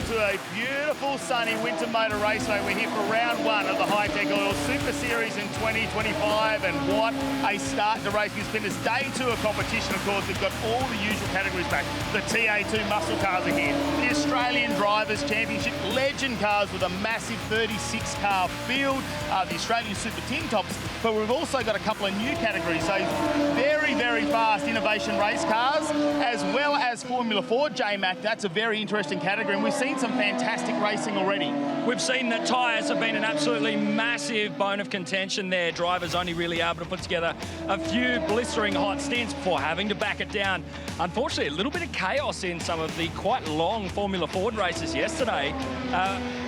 to a beautiful sunny Winton Motor Raceway. We're here for round one of the Hi-Tec Oil Super Series in 2025, and what a start to racing it's been. It's day two of competition, of course. We've got all the usual categories back. The TA2 muscle cars are here. The Australian Drivers' Championship legend cars with a massive 36-car field. The Australian Super Tin Tops, but we've also got a couple of new categories. So very, very fast innovation race cars, as well as Formula Ford J-Mac. That's a very interesting category, and we've seen some fantastic racing already. We've seen that tyres have been an absolutely massive bone of contention there. Drivers only really able to put together a few blistering hot stints before having to back it down. Unfortunately, a little bit of chaos in some of the quite long Formula Ford races yesterday.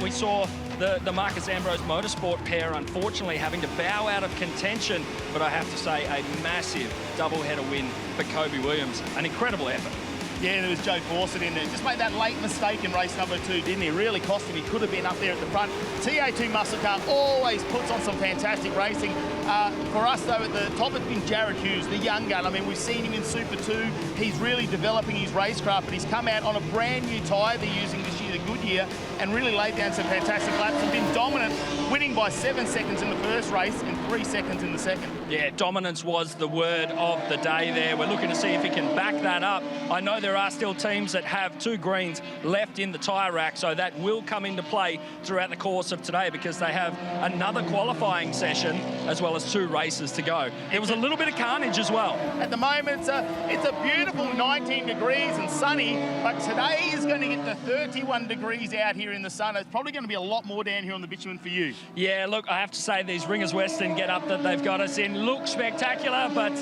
We saw the Marcus Ambrose Motorsport pair unfortunately having to bow out of contention, but I have to say a massive double-header win for Kobe Williams. An incredible effort. Yeah, there was Joe Fawcett in there. Just made that late mistake in race number 2, didn't he? Really cost him. He could have been up there at the front. TA2 muscle car always puts on some fantastic racing. For us, though, at the top, it's been Jared Hughes, the young gun. I mean, we've seen him in Super 2. He's really developing his racecraft, but he's come out on a brand new tyre they're using this year, the Goodyear, and really laid down some fantastic laps and been dominant, winning by 7 seconds in the first race and 3 seconds in the second. Yeah, dominance was the word of the day there. We're looking to see if he can back that up. I know there are still teams that have 2 greens left in the tyre rack, so that will come into play throughout the course of today because they have another qualifying session as well as 2 races to go. There was a little bit of carnage as well. At the moment, it's a beautiful 19 degrees and sunny, but today is going to get to 31 degrees out here in the sun. It's probably going to be a lot more down here on the bitumen for you. Yeah, look, I have to say these Ringers Western get-up that they've got us in look spectacular, but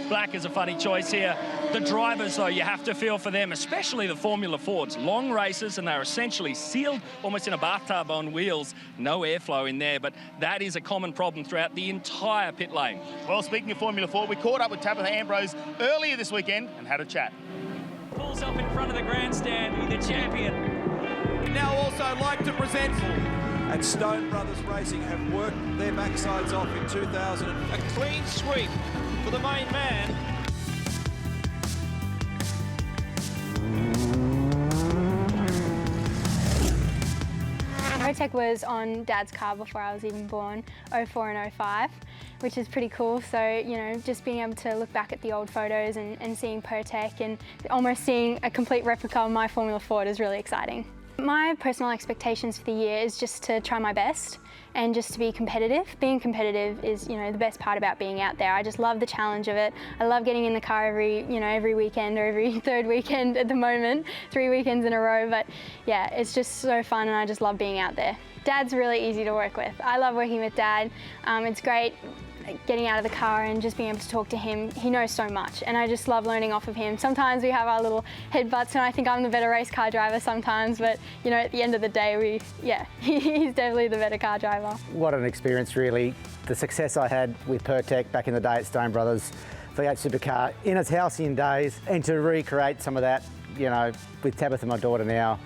black is a funny choice here. The drivers, though, you have to feel for them, especially the Formula Fords. Long races, and they're essentially sealed almost in a bathtub on wheels. No airflow in there, but that is a common problem throughout the entire pit lane. Well, speaking of Formula Ford, we caught up with Tabitha Ambrose earlier this weekend and had a chat. Pulls up in front of the grandstand, the champion. Now also like to present, and Stone Brothers Racing have worked their backsides off in 2000. A clean sweep for the main man. Hi-Tec was on Dad's car before I was even born, 04 and 05, which is pretty cool. So, you know, just being able to look back at the old photos and seeing Hi-Tec and almost seeing a complete replica of my Formula Ford is really exciting. My personal expectations for the year is just to try my best and just to be competitive. Being competitive is, you know, the best part about being out there. I just love the challenge of it. I love getting in the car every weekend or every third weekend at the moment, 3 weekends in a row. But yeah, it's just so fun and I just love being out there. Dad's really easy to work with. I love working with Dad. It's great getting out of the car and just being able to talk to him. He knows so much and I just love learning off of him. Sometimes we have our little headbutts and I think I'm the better race car driver sometimes, but you know, at the end of the day, he's definitely the better car driver. What an experience really. The success I had with Hi-Tec back in the day at Stone Brothers, V8 supercar in its halcyon days, and to recreate some of that, you know, with Tabitha, my daughter now,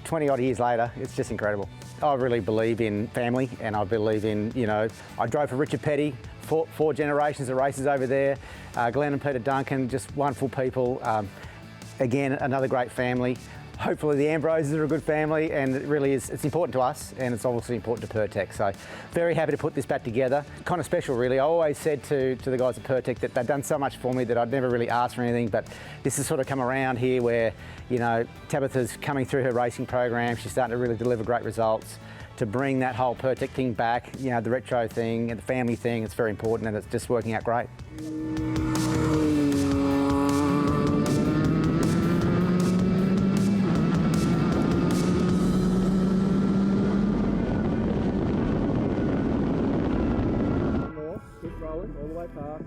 20 odd years later, it's just incredible. I really believe in family and I believe in, you know, I drove for Richard Petty, four generations of races over there. Glenn and Peter Duncan, just wonderful people. Again, another great family. Hopefully the Ambroses are a good family, and it really is, it's important to us and it's obviously important to Hi-Tec. So very happy to put this back together. Kind of special really. I always said to the guys at Hi-Tec that they've done so much for me that I'd never really asked for anything, but this has sort of come around here where, you know, Tabitha's coming through her racing program. She's starting to really deliver great results. To bring that whole Hi-Tec thing back, you know, the retro thing and the family thing, it's very important and it's just working out great. Keep rolling all the way past.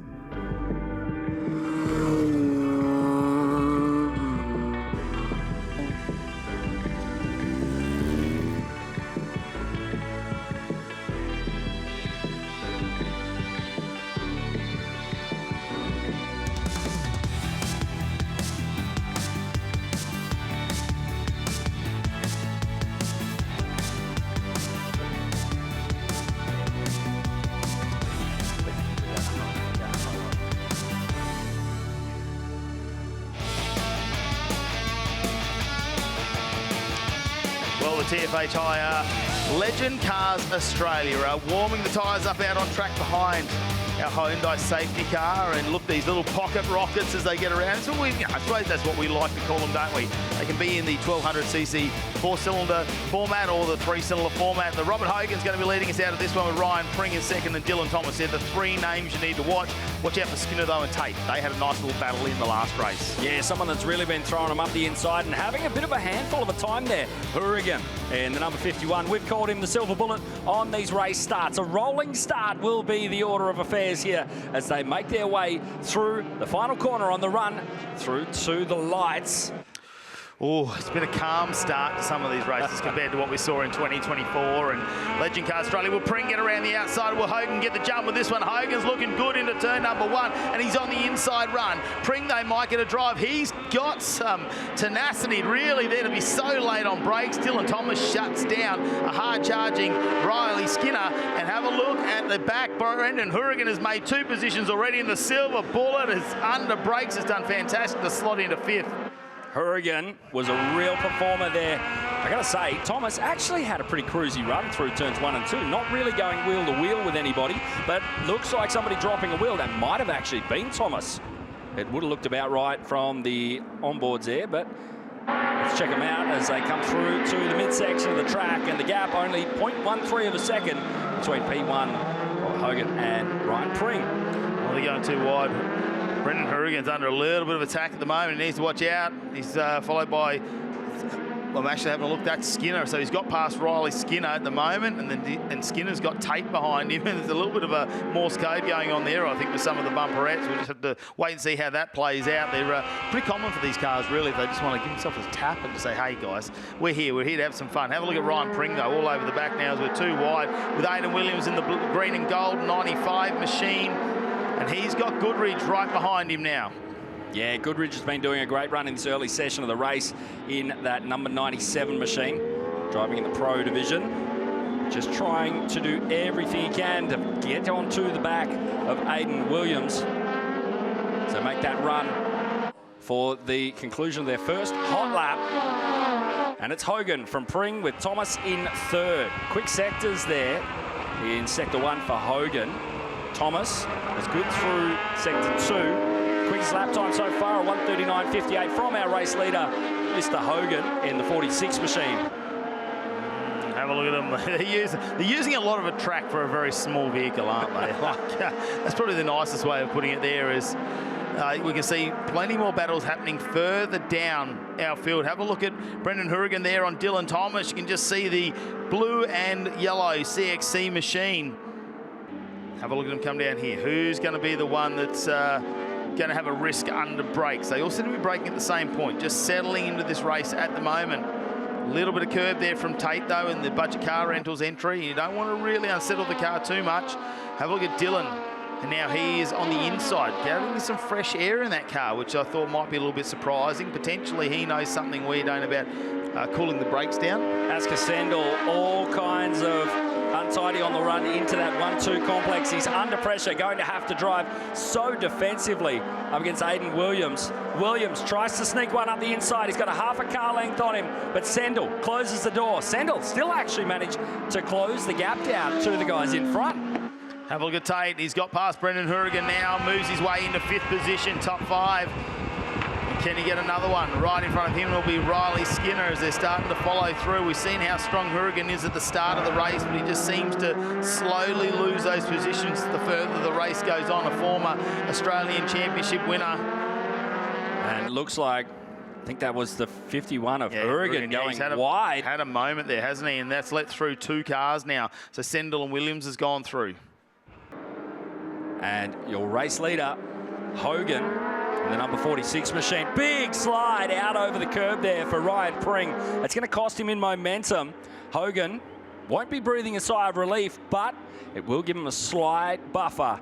Well, the TFH Hire Legend Cars Australia are warming the tyres up out on track behind our Hyundai safety car, and look, these little pocket rockets as they get around. So I suppose that's what we like to call them, don't we? They can be in the 1200cc four-cylinder format or the three-cylinder format. The Robert Hogan's going to be leading us out of this one with Ryan Pring in second and Dylan Thomas. They're the three names you need to watch. Watch out for Skinner, though, and Tate. They had a nice little battle in the last race. Yeah, someone that's really been throwing them up the inside and having a bit of a handful of a time there. Hourigan in the number 51. We've called him the silver bullet on these race starts. A rolling start will be the order of affairs here as they make their way through the final corner on the run through to the lights. Oh, it's been a calm start to some of these races compared to what we saw in 2024. And Legend Car Australia will Pring get around the outside. Will Hogan get the jump with this one? Hogan's looking good into turn number one, and he's on the inside run. Pring, they might get a drive. He's got some tenacity really there to be so late on brakes. Dylan Thomas shuts down a hard-charging Riley Skinner. And have a look at the back. Brendan Hourigan has made two positions already, and the silver bullet is under brakes, has done fantastic to slot into fifth. Hourigan was a real performer there. I gotta say, Thomas actually had a pretty cruisy run through turns 1 and 2, not really going wheel to wheel with anybody, but looks like somebody dropping a wheel. That might have actually been Thomas. It would have looked about right from the onboards there, but let's check them out as they come through to the midsection of the track, and the gap only 0.13 of a second between P1, Hogan, and Ryan Pring. Well, they're going too wide. Brendan Hourigan's under a little bit of attack at the moment. He needs to watch out. He's followed by, I'm actually having a look, that's Skinner. So he's got past Riley Skinner at the moment, and Skinner's got Tate behind him. And there's a little bit of a Morse code going on there, I think, with some of the bumperettes. We'll just have to wait and see how that plays out. They're pretty common for these cars, really, if they just want to give themselves a tap and to say, hey, guys, we're here to have some fun. Have a look at Ryan Pring, though, all over the back now as we're too wide, with Aidan Williams in the green and gold 95 machine. And he's got Goodridge right behind him now. Yeah, Goodridge has been doing a great run in this early session of the race in that number 97 machine, driving in the Pro division. Just trying to do everything he can to get onto the back of Aidan Williams. So make that run for the conclusion of their first hot lap. And it's Hogan from Pring with Thomas in third. Quick sectors there in sector 1 for Hogan. Thomas was good through sector 2. Quickest lap time so far, a 1:39.58 from our race leader, Mr. Hogan, in the 46 machine. Have a look at them. They're using a lot of a track for a very small vehicle, aren't they? That's probably the nicest way of putting it there is we can see plenty more battles happening further down our field. Have a look at Brendan Hourigan there on Dylan Thomas. You can just see the blue and yellow CXC machine. Have a look at them come down here. Who's going to be the one that's going to have a risk under brakes? They all seem to be braking at the same point, just settling into this race at the moment. A little bit of curb there from Tate, though, in the budget car rentals entry. You don't want to really unsettle the car too much. Have a look at Dylan. And now he is on the inside, getting some fresh air in that car, which I thought might be a little bit surprising. Potentially he knows something we don't about cooling the brakes down. Asker Sendel, all kinds of untidy on the run into that 1-2 complex. He's under pressure, going to have to drive so defensively up against Aidan Williams. Williams tries to sneak one up the inside. He's got a half a car length on him, but Sendel closes the door. Sendel still actually managed to close the gap down to the guys in front. Have a look at Tate. He's got past Brendan Hourigan now, moves his way into 5th position, top 5. Can he get another one? Right in front of him will be Riley Skinner as they're starting to follow through. We've seen how strong Hourigan is at the start of the race, but he just seems to slowly lose those positions the further the race goes on. A former Australian Championship winner. And it looks like, I think that was the 51 of Hourigan going wide. Had a moment there, hasn't he? And that's let through 2 cars now. So Sendel and Williams has gone through. And your race leader, Hogan, in the number 46 machine. Big slide out over the curb there for Ryan Pring. It's going to cost him in momentum. Hogan won't be breathing a sigh of relief, but it will give him a slight buffer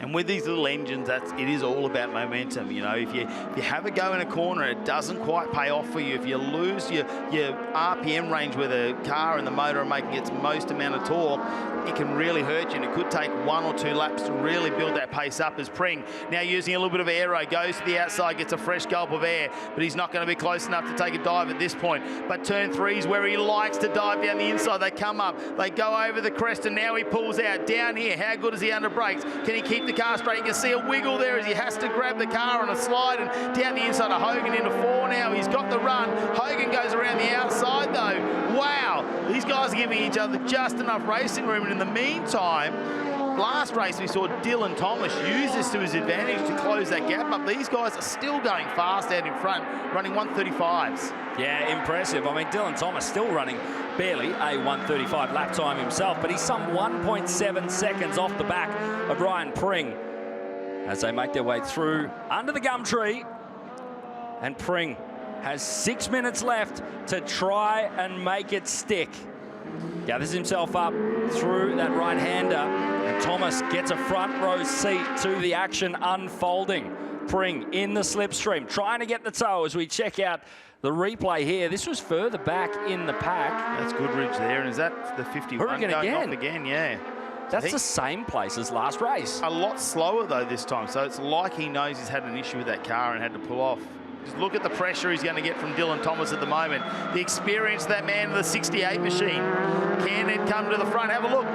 And with these little engines, it is all about momentum. You know, if you have a go in a corner, it doesn't quite pay off for you. If you lose your RPM range where the car and the motor are making its most amount of torque, it can really hurt you, and it could take 1 or 2 laps to really build that pace up. As Pring, now using a little bit of aero, goes to the outside, gets a fresh gulp of air, but he's not going to be close enough to take a dive at this point. But turn 3 is where he likes to dive down the inside. They come up, they go over the crest, and now he pulls out. Down here, how good is he under brakes? Can he keep the car straight? You can see a wiggle there as he has to grab the car on a slide, and down the inside of Hogan into 4 now. He's got the run. Hogan goes around the outside though. Wow, these guys are giving each other just enough racing room, and in the meantime, last race we saw Dylan Thomas use this to his advantage to close that gap up. These guys are still going fast out in front, running 135s. Yeah, impressive. I mean, Dylan Thomas still running barely a 135 lap time himself, but he's some 1.7 seconds off the back of Ryan Pring as they make their way through under the gum tree. And Pring has 6 minutes left to try and make it stick. Gathers himself up through that right-hander, and Thomas gets a front row seat to the action unfolding. Pring in the slipstream, trying to get the toe as we check out the replay here. This was further back in the pack. That's Goodridge there, and is that the 51 Hourigan going again? off again? Yeah. That's the same place as last race. A lot slower though this time, so it's like he knows he's had an issue with that car and had to pull off. Just look at the pressure he's going to get from Dylan Thomas at the moment. The experience of that man in the 68 machine. Can it come to the front? Have a look.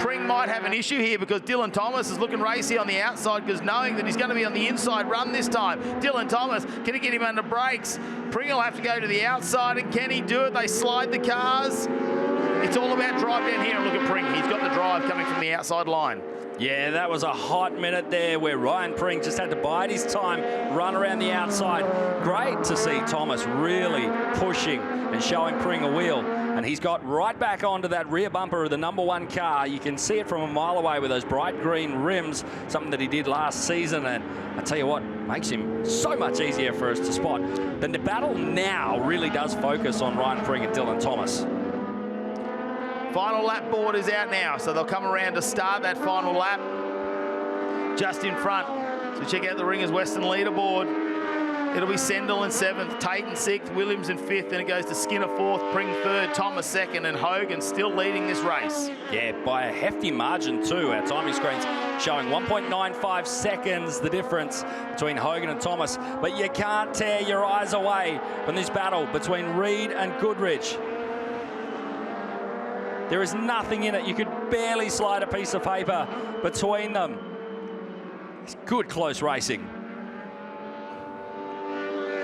Pring might have an issue here because Dylan Thomas is looking racy on the outside because knowing that he's going to be on the inside run this time. Dylan Thomas, can he get him under brakes? Pring will have to go to the outside, and can he do it? They slide the cars. It's all about drive down here, and look at Pring. He's got the drive coming from the outside line. Yeah, that was a hot minute there where Ryan Pring just had to bide his time, run around the outside. Great to see Thomas really pushing and showing Pring a wheel. And he's got right back onto that rear bumper of the #1 car. You can see it from a mile away with those bright green rims, something that he did last season. And I tell you what, makes him so much easier for us to spot. Then the battle now really does focus on Ryan Pring and Dylan Thomas. Final lap board is out now, so they'll come around to start that final lap just in front. So check out the Ringers Western leaderboard. It'll be Sendell in 7th, Tate in 6th, Williams in 5th, then it goes to Skinner 4th, Pring 3rd, Thomas 2nd, and Hogan still leading this race. Yeah, by a hefty margin too. Our timing screens showing 1.95 seconds the difference between Hogan and Thomas. But you can't tear your eyes away from this battle between Reed and Goodridge. There is nothing in it. You could barely slide a piece of paper between them. It's good close racing.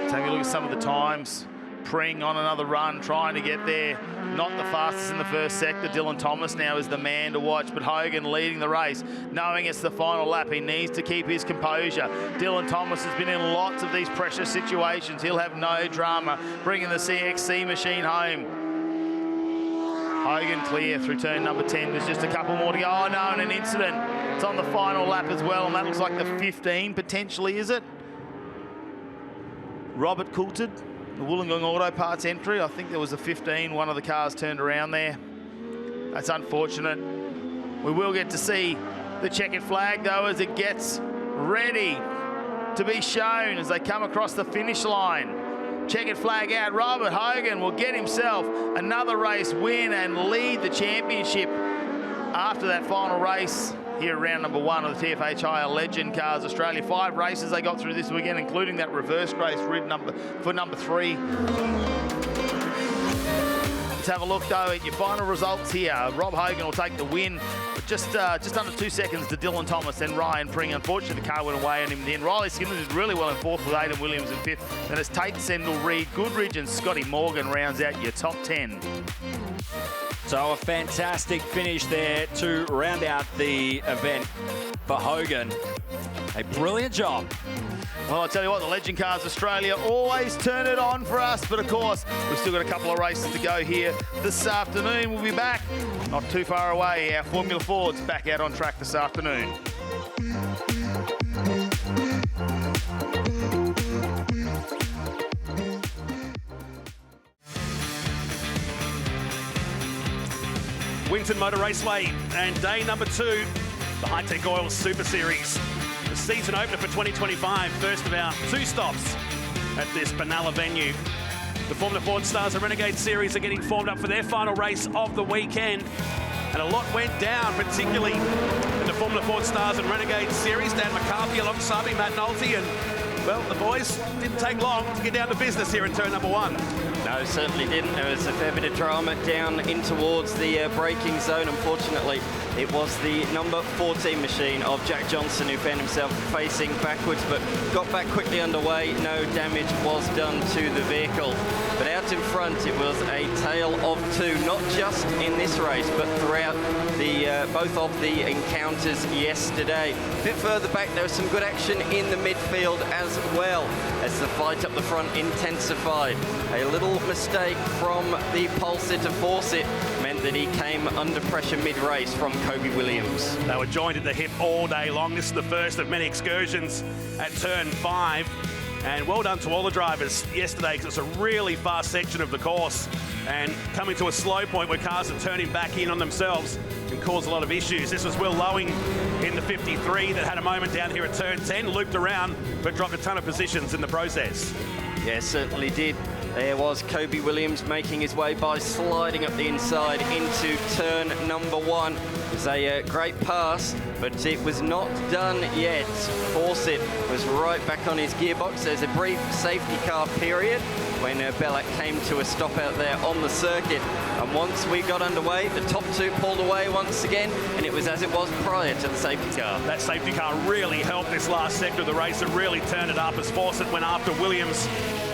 Take a look at some of the times. Pring on another run, trying to get there. Not the fastest in the first sector. Dylan Thomas now is the man to watch, but Hogan leading the race, knowing it's the final lap. He needs to keep his composure. Dylan Thomas has been in lots of these pressure situations. He'll have no drama, bringing the CXC machine home. Hogan clear through turn number 10. There's just a couple more to go. Oh no, and an incident. It's on the final lap as well, and that looks like the 15 potentially, is it? Robert Coulthard, the Wollongong Auto Parts entry. I think there was a 15. One of the cars turned around there. That's unfortunate. We will get to see the checkered flag though as it gets ready to be shown as they come across the finish line. Checkered flag out. Robert Hogan will get himself another race win and lead the championship after that final race here at round number 1 of the TFH Hire Legend Cars Australia. 5 races they got through this weekend, including that reverse race for number 3. Let's have a look though at your final results here. Rob Hogan will take the win. Just under 2 seconds to Dylan Thomas and Ryan Pring. Unfortunately, the car went away on him then. Riley Skinner did really well in 4th with Aidan Williams in 5th. Then it's Tate, Sendell, Reed, Goodridge and Scotty Morgan rounds out your top 10. So a fantastic finish there to round out the event for Hogan. A brilliant job. Well, I'll tell you what, the Legend Cars Australia always turn it on for us, but of course, we've still got a couple of races to go here this afternoon. We'll be back not too far away. Our Formula Ford's back out on track this afternoon. Winton Motor Raceway and day number 2 the Hi-Tec Oil Super Series. The season opener for 2025, first of our 2 stops at this Benalla venue. The Formula Ford Stars and Renegade Series are getting formed up for their final race of the weekend. And a lot went down, particularly in the Formula Ford Stars and Renegade Series. Dan McCarthy alongside me, Matt Nolte, and well, the boys didn't take long to get down to business here in turn number 1. No, certainly didn't. There was a fair bit of drama down in towards the braking zone. Unfortunately, it was the number 14 machine of Jack Johnson who found himself facing backwards, but got back quickly underway. No damage was done to the vehicle. But out in front, it was a tale of 2, not just in this race, but throughout the both of the encounters yesterday. A bit further back, there was some good action in the midfield as well, as the fight up the front intensified. A little mistake from the pole sitter Fawcett meant that he came under pressure mid-race from Kobe Williams. They were joined at the hip all day long. This is the first of many excursions at turn 5. And well done to all the drivers yesterday, because it's a really fast section of the course. And coming to a slow point where cars are turning back in on themselves can cause a lot of issues. This was Will Lowing in the 53 that had a moment down here at turn 10, looped around, but dropped a ton of positions in the process. Yeah, certainly did. There was Kobe Williams making his way by sliding up the inside into turn number 1. It was a great pass, but it was not done yet. Fawcett was right back on his gearbox. There's a brief safety car period when Bellac came to a stop out there on the circuit. And once we got underway, the top 2 pulled away once again, and it was as it was prior to the safety car. That safety car really helped this last sector of the race. It really turned it up as Fawcett went after Williams.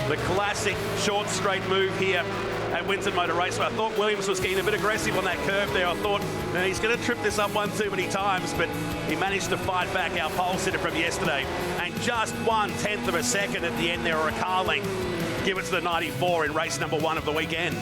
The classic short straight move here at Winton Motor Raceway. I thought Williams was getting a bit aggressive on that curve there. I thought, he's going to trip this up one too many times, but he managed to fight back our pole sitter from yesterday. And just 1/10 of a second at the end there, or a car length, give it to the 94 in race number 1 of the weekend.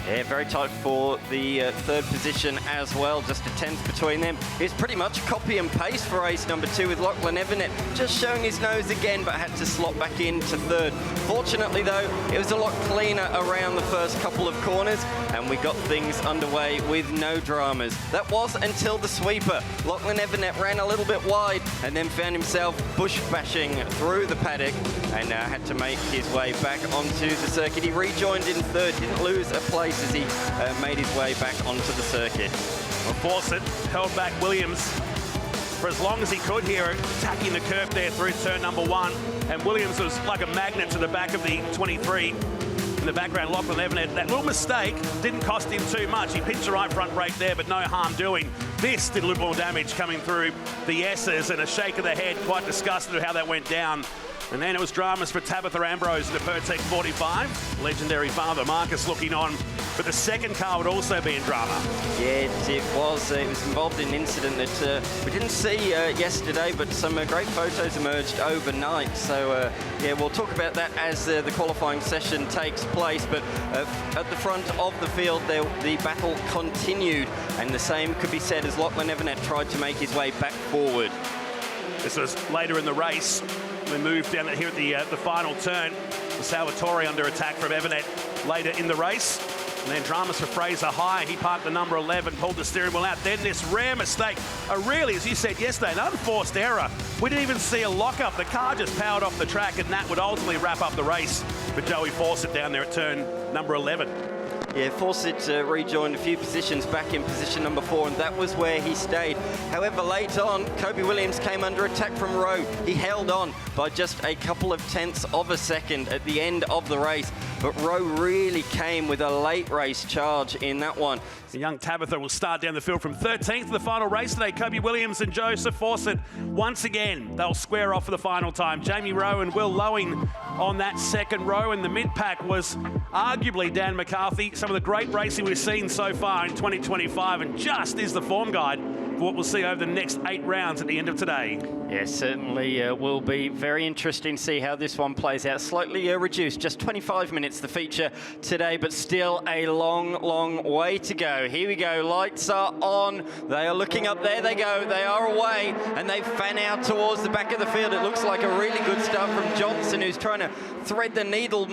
Yeah, very tight for the 3rd position as well, just a 10th between them. It's pretty much copy and paste for race number 2 with Lachlan Everett just showing his nose again, but had to slot back into 3rd. Fortunately though, it was a lot cleaner around the first couple of corners, and we got things underway with no dramas. That was until the sweeper. Lachlan Everett ran a little bit wide and then found himself bush bashing through the paddock and had to make his way back onto the circuit. He rejoined in 3rd, didn't lose a place as he made his way back onto the circuit. Well, Fawcett held back Williams for as long as he could here, attacking the curve there through turn number 1. And Williams was like a magnet to the back of the 23. In the background, Lachlan Everett, that little mistake didn't cost him too much. He pinched the right front brake there, but no harm doing. This did a little more damage coming through the S's, and a shake of the head, quite disgusted with how that went down. And then it was dramas for Tabitha Ambrose in the Pertec 45. Legendary father Marcus looking on. But the second car would also be in drama. Yeah, it was involved in an incident that we didn't see yesterday, but some great photos emerged overnight. So, yeah, we'll talk about that as the qualifying session takes place. But at the front of the field, the battle continued. And the same could be said as Lachlan Everett tried to make his way back forward. This was later in the race. We moved down here at the final turn. Salvatore under attack from Everett later in the race. And then dramas for Fraser High. He parked the number 11, pulled the steering wheel out. Then this rare mistake, a really, as you said yesterday, an unforced error. We didn't even see a lockup. The car just powered off the track, and that would ultimately wrap up the race for Joey Fawcett down there at turn number 11. Yeah, Fawcett rejoined a few positions back in position number 4, and that was where he stayed. However, late on, Kobe Williams came under attack from Rowe. He held on by just a couple of tenths of a second at the end of the race, but Rowe really came with a late race charge in that one. The young Tabitha will start down the field from 13th to the final race today. Kobe Williams and Joseph Fawcett, once again, they'll square off for the final time. Jamie Rowe and Will Lowing on that second row, and the mid-pack was arguably Dan McCarthy. Some of the great racing we've seen so far in 2025, and just is the form guide for what we'll see over the next 8 rounds at the end of today. Yeah, certainly will be very interesting to see how this one plays out. Slightly reduced, just 25 minutes the feature today, but still a long, long way to go. Here we go, lights are on. They are looking up, there they go, they are away, and they fan out towards the back of the field. It looks like a really good start from Johnson, who's trying to thread the needle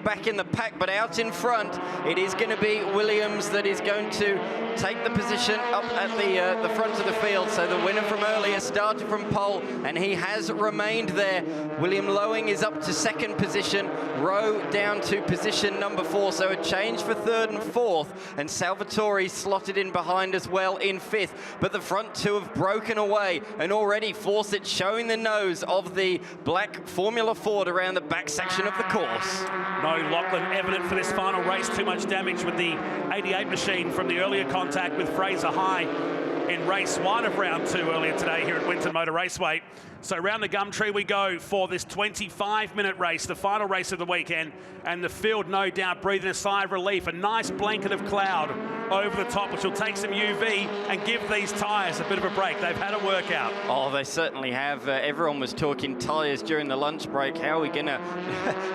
back in the pack, but out in front, it is going to be Williams that is going to take the position up at the front front of the field. So the winner from earlier started from pole, and he has remained there. William Lowing is up to second position, Rowe down to position number 4, so a change for third and fourth, and Salvatore slotted in behind as well in 5th. But the front two have broken away, and already Fawcett showing the nose of the black Formula Ford around the back section of the course. No Lachlan evident for this final race. Too much damage with the 88 machine from the earlier contact with Fraser High in race 1 of round 2 earlier today here at Winton Motor Raceway. So round the Gumtree we go for this 25-minute race, the final race of the weekend, and the field no doubt breathing a sigh of relief. A nice blanket of cloud over the top, which will take some UV and give these tyres a bit of a break. They've had a workout. Oh, they certainly have. Everyone was talking tyres during the lunch break. How are we going to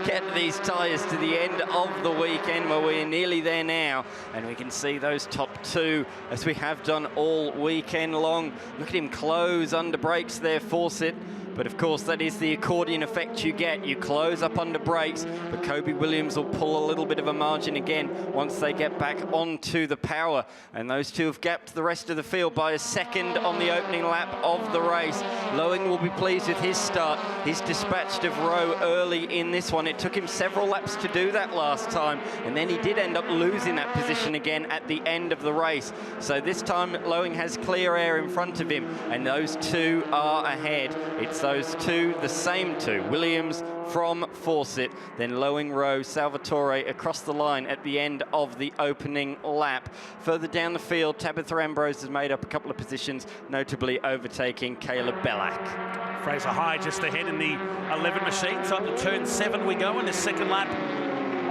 get these tyres to the end of the weekend? Well, we're nearly there now, and we can see those top 2 as we have done all weekend long. Look at him close under brakes there, Fawcett. But of course, that is the accordion effect you get. You close up under brakes, but Kobe Williams will pull a little bit of a margin again once they get back onto the power. And those two have gapped the rest of the field by a second on the opening lap of the race. Lowing will be pleased with his start. He's dispatched of Rowe early in this one. It took him several laps to do that last time, and then he did end up losing that position again at the end of the race. So this time, Lowing has clear air in front of him, and those two are ahead. It's those two, the same two, Williams from Fawcett, then Lowing, Rowe, Salvatore across the line at the end of the opening lap. Further down the field, Tabitha Ambrose has made up a couple of positions, notably overtaking Caleb Bellack. Fraser High just ahead in the 11 machine. So up to turn 7 we go in the second lap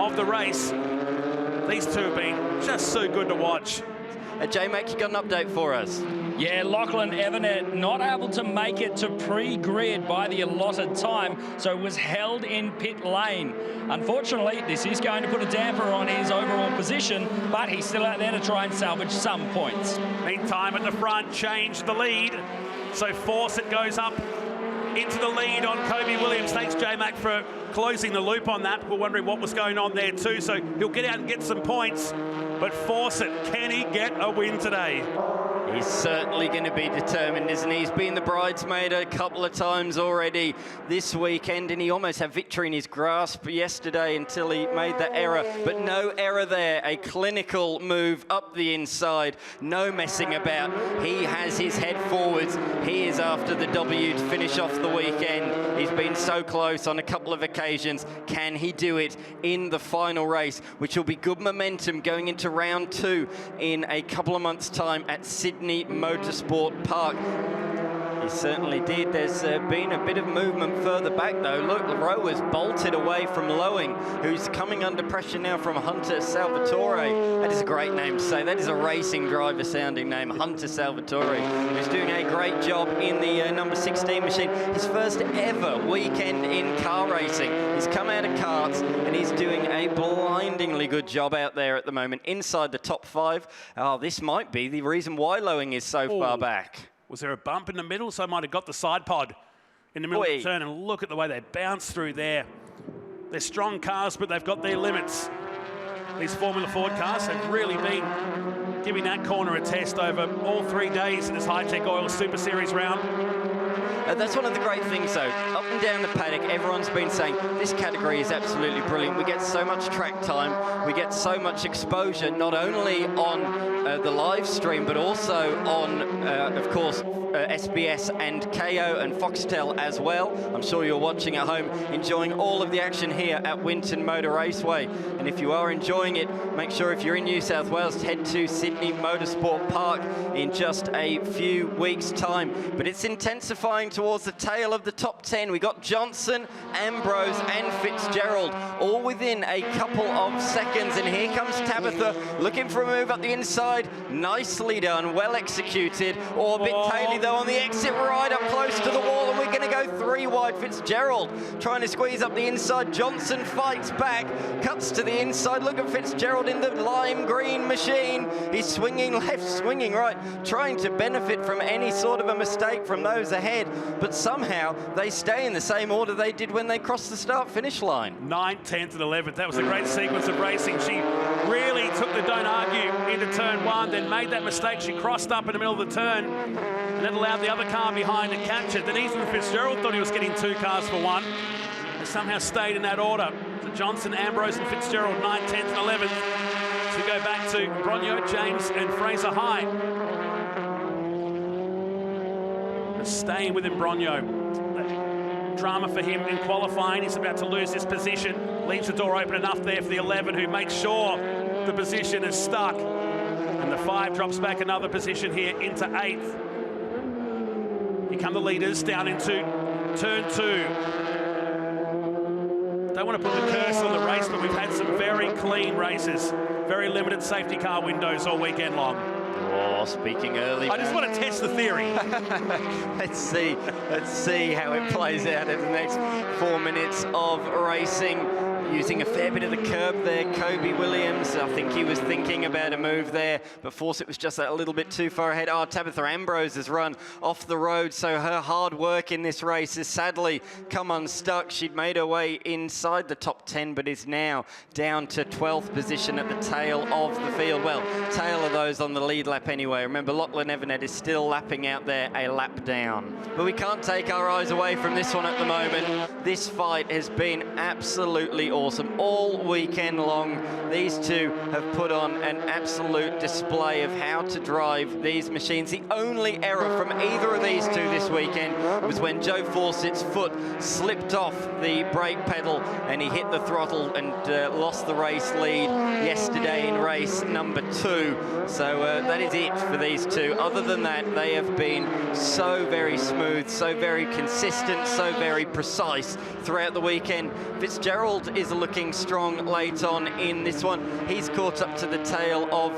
of the race. These two have been just so good to watch. J-Mac, you got an update for us? Yeah, Lachlan Evanet not able to make it to pre-grid by the allotted time, so was held in pit lane. Unfortunately, this is going to put a damper on his overall position, but he's still out there to try and salvage some points. Meantime, at the front, changed the lead. So Fawcett goes up into the lead on Kobe Williams. Thanks, J-Mac, for closing the loop on that. We're wondering what was going on there too, so he'll get out and get some points. But Fawcett, can he get a win today? He's certainly going to be determined, isn't he? He's been the bridesmaid a couple of times already this weekend, and he almost had victory in his grasp yesterday until he made that error. But no error there. A clinical move up the inside. No messing about. He has his head forwards. He is after the W to finish off the weekend. He's been so close on a couple of occasions. Can he do it in the final race, which will be good momentum going into round 2 in a couple of months' time at Sydney Motorsport Park? He certainly did. There's been a bit of movement further back though. Look, Rowe was bolted away from Lowing, who's coming under pressure now from Hunter Salvatore. That is a great name to say. That is a racing driver sounding name, Hunter Salvatore, who's doing a great job in the number 16 machine. His first ever weekend in car racing. He's come out of karts and he's doing a blindingly good job out there at the moment, inside the top 5. Oh, this might be the reason why Lowing is so far back. Was there a bump in the middle? So I might have got the side pod in the middle of the turn, and look at the way they bounce through there. They're strong cars, but they've got their limits. These Formula Ford cars have really been giving that corner a test over all 3 days in this Hi-Tec Oil Super Series round. That's one of the great things, though. Up and down the paddock, everyone's been saying this category is absolutely brilliant. We get so much track time, we get so much exposure, not only on the live stream, but also on, of course, SBS and KO and Foxtel as well. I'm sure you're watching at home, enjoying all of the action here at Winton Motor Raceway. And if you are enjoying it, make sure if you're in New South Wales, head to Sydney Motorsport Park in just a few weeks' time. But it's intensifying towards the tail of the top 10. We got Johnson, Ambrose and Fitzgerald all within a couple of seconds. And here comes Tabitha looking for a move up the inside. Nicely done, well executed. Oh, a bit taily though on the exit, right up close to the wall, and we're going to go 3 wide. Fitzgerald trying to squeeze up the inside. Johnson fights back, cuts to the inside. Look at Fitzgerald in the lime green machine. He's swinging left, swinging right, trying to benefit from any sort of a mistake from those ahead. But somehow they stay in the same order they did when they crossed the start-finish line. 9th, 10th and 11th. That was a great sequence of racing. She really took the don't argue into turn 1, then made that mistake. She crossed up in the middle of the turn, and that allowed the other car behind to catch it. Then Ethan Fitzgerald thought he was getting 2 cars for 1. They somehow stayed in that order. So Johnson, Ambrose and Fitzgerald, 9th, 10th and 11th. So we go back to Bronio, James and Fraser High. But staying with Bronio. Drama for him in qualifying. He's about to lose his position. Leaves the door open enough there for the 11, who makes sure the position is stuck. And the 5 drops back another position here into 8th. Here come the leaders down into turn 2. Don't want to put the curse on the race, but we've had some very clean races. Very limited safety car windows all weekend long. Oh, speaking early. I just want to test the theory. Let's see how it plays out in the next 4 minutes of racing. Using a fair bit of the curb there, Kobe Williams. I think he was thinking about a move there, but Fawcett was just a little bit too far ahead. Oh, Tabitha Ambrose has run off the road, so her hard work in this race has sadly come unstuck. She'd made her way inside the top 10, but is now down to 12th position at the tail of the field. Well, tail of those on the lead lap anyway. Remember, Lachlan Evanet is still lapping out there a lap down. But we can't take our eyes away from this one at the moment. This fight has been absolutely awesome. All weekend long, these two have put on an absolute display of how to drive these machines. The only error from either of these two this weekend was when Joe Fawcett's foot slipped off the brake pedal and he hit the throttle and lost the race lead yesterday in race number 2. So that is it for these two. Other than that, they have been so very smooth, so very consistent, so very precise throughout the weekend. Fitzgerald is looking strong late on in this one. He's caught up to the tail of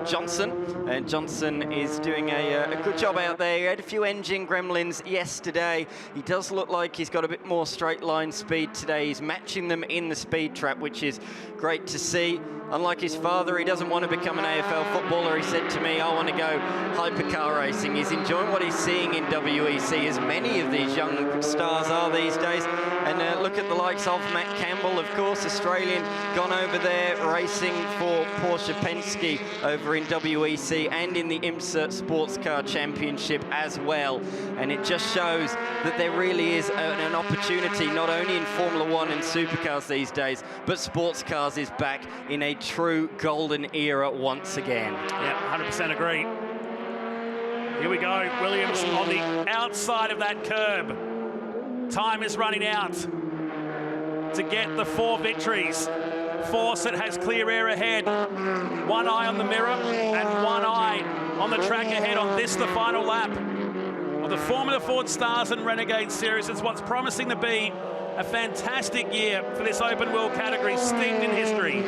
Johnson, and Johnson is doing a good job out there. He had a few engine gremlins yesterday. He does look like he's got a bit more straight line speed today. He's matching them in the speed trap, which is great to see. Unlike his father, he doesn't want to become an AFL footballer. He said to me, I want to go hypercar racing. He's enjoying what he's seeing in WEC, as many of these young stars are these days. And look at the likes of Matt Campbell, of course, Australian, gone over there racing for Porsche Penske over in WEC and in the IMSA Sports Car Championship as well. And it just shows that there really is an opportunity, not only in Formula 1 and supercars these days, but sports cars is back in a true golden era once again. Yeah, 100% agree. Here we go, Williams on the outside of that curb. Time is running out to get the 4 victories. Fawcett has clear air ahead. One eye on the mirror and one eye on the track ahead on this, the final lap of the Formula Ford Stars and Renegade Series. It's what's promising to be a fantastic year for this open wheel category, steeped in history.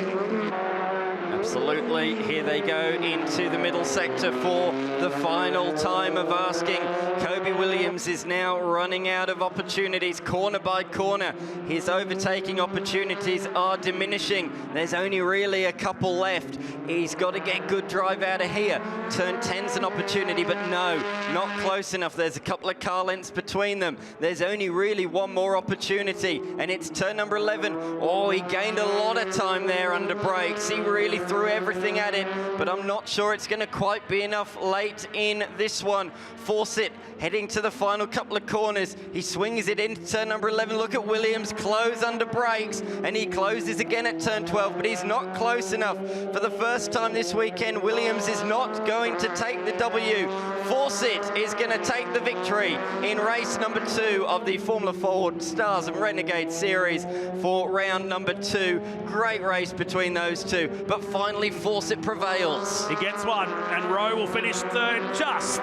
Absolutely. Here they go into the middle sector for the final time of asking. Kobe Williams is now running out of opportunities corner by corner. His overtaking opportunities are diminishing. There's only really a couple left. He's got to get good drive out of here. Turn 10's an opportunity, but no, not close enough. There's a couple of car lengths between them. There's only really one more opportunity, and it's turn number 11. Oh, he gained a lot of time there under brakes. He really threw everything at it, but I'm not sure it's going to quite be enough late in this one. Fawcett heading to the final couple of corners. He swings it into turn number 11. Look at Williams close under brakes, and he closes again at turn 12, but he's not close enough. For the first time this weekend, Williams is not going to take the W. Fawcett is going to take the victory in race number 2 of the Formula Ford Stars and Renegade Series for round number 2. Great race between those two, but finally Fawcett prevails. He gets one, and Rowe will finish third, just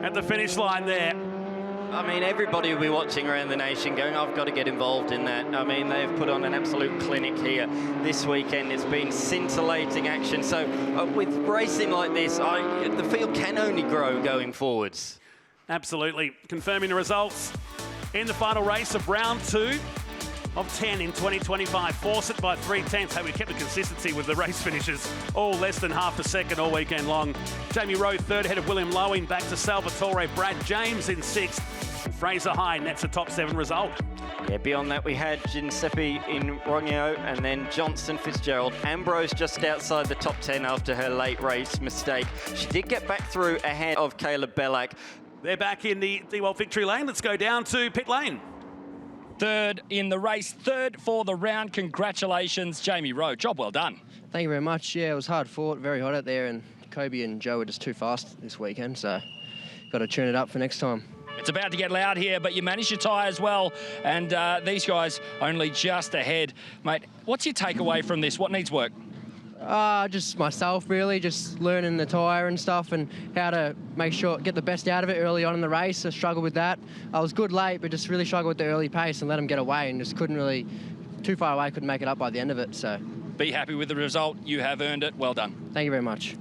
at the finish line there. I mean, everybody will be watching around the nation going, I've got to get involved in that. I mean, they've put on an absolute clinic here this weekend. It's been scintillating action. So with racing like this, the field can only grow going forwards. Absolutely. Confirming the results in the final race of round 2 of 10 in 2025. Fawcett by 3/10. Hey, we kept the consistency with the race finishes, all less than half a second all weekend long. Jamie Rowe third ahead of William Loewen, back to Salvatore. Brad James in 6th. And Fraser High nets a top 7 result. Yeah, beyond that, we had Giuseppe in Rogno and then Johnson, Fitzgerald. Ambrose just outside the top 10 after her late race mistake. She did get back through ahead of Caleb Bellac. They're back in the D-Well victory lane. Let's go down to pit lane. Third in the race, third for the round. Congratulations, Jamie Rowe. Job well done. Thank you very much. Yeah, it was hard fought, very hot out there, and Kobe and Joe were just too fast this weekend, so got to tune it up for next time. It's about to get loud here, but you managed your tyre as well, and these guys only just ahead. Mate, what's your takeaway from this? What needs work? Just myself, really, just learning the tyre and stuff and how to make sure, get the best out of it early on in the race. I struggled with that. I was good late, but just really struggled with the early pace and let them get away and just couldn't really, too far away, couldn't make it up by the end of it, so. Be happy with the result. You have earned it. Well done. Thank you very much.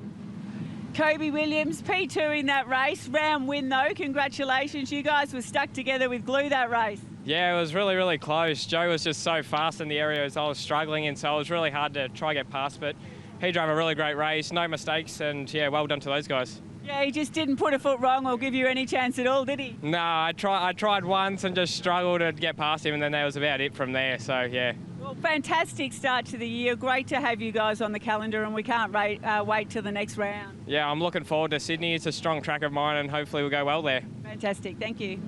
Kobe Williams, P2 in that race. Round win, though. Congratulations. You guys were stuck together with glue that race. Yeah, it was really, really close. Joe was just so fast in the areas I was struggling in, so it was really hard to try to get past, but he drove a really great race, no mistakes, and yeah, well done to those guys. Yeah, he just didn't put a foot wrong or give you any chance at all, did he? No, I tried once and just struggled to get past him, and then that was about it from there, so yeah. Well, fantastic start to the year. Great to have you guys on the calendar, and we can't wait till the next round. Yeah, I'm looking forward to Sydney. It's a strong track of mine, and hopefully we'll go well there. Fantastic. Thank you.